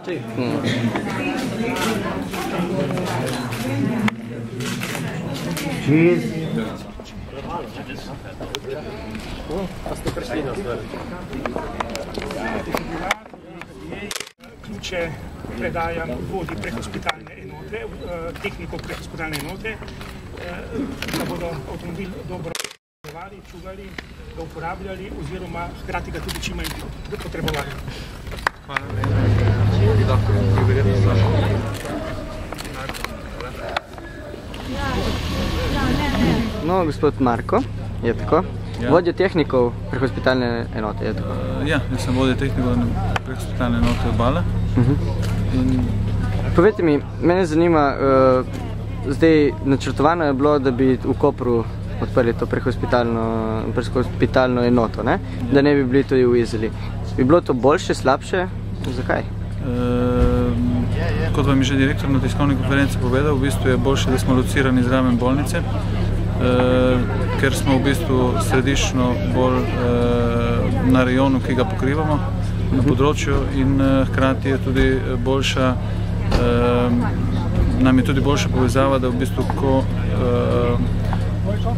Cheers. Ključe predajam vodji prehospitalne enote, tehnikov prehospitalne enote, da bodo avtomobil dobro čuvali, ga uporabljali oziroma hkrati ga tudi čim manj potrebovali. Hvala. No, gospod Marko, je tako? Vodja tehnikov prehospitalne enote, je tako? Ja, jaz sem vodja tehnikov prehospitalne enote Obala. Povejte mi, mene zanima, zdaj načrtovano je bilo, da bi v Kopru odprli to prehospitalno enoto, ne? Da ne bi bili tudi v Izoli. Bi bilo to boljše, slabše? Zakaj? Kot vam je že direktor na tiskovni konferenci povedal, v bistvu je boljše, da smo locirani zraven bolnice, ker smo v bistvu središčno bolj na rajonu, ki ga pokrivamo na področju, in hkrati je tudi boljša, nam je tudi boljša povezava, da v bistvu, ko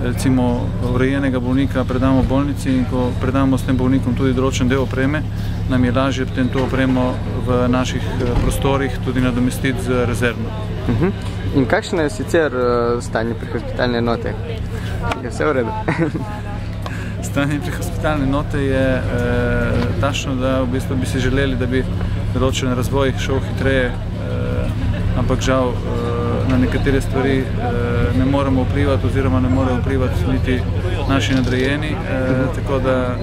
recimo urejenega bolnika predamo bolnici in ko predamo s tem bolnikom tudi določen del opreme, nam je lažje potem to opremo v naših prostorih tudi nadomestiti z rezervno. In kakšno je sicer stanje prehospitalne enote? Je vse v redu? Stanje prehospitalne enote je takšno, da v bistvu bi si želeli, da bi določen razvoj šel hitreje, ampak žal na nekatere stvari ne moremo vplivati oziroma ne morejo vplivati niti naši nadrejeni, tako da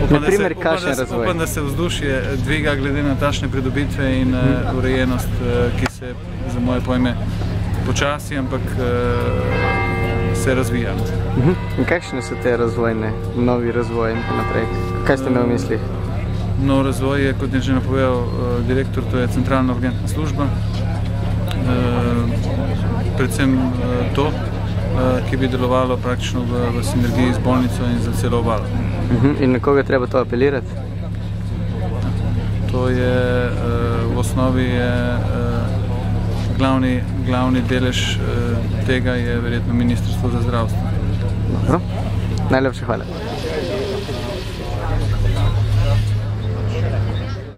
upam, da se vzdušje dviga glede na takšne pridobitve in urejenost, ki se za moje pojme počasi, ampak se razvija. In kakšne so te razvojne, novi razvoj naprej? Kaj ste imeli v mislih? Nov razvoj je, kot je že napovedal direktor, to je centralna urgentna služba. Predvsem to, ki bi delovalo praktično v sinergiji z bolnico in za celo Obalo. In na koga treba to apelirati? To je, v osnovi je glavni delež tega je verjetno Ministrstvo za zdravstvo. Dobro. Najlepša hvala.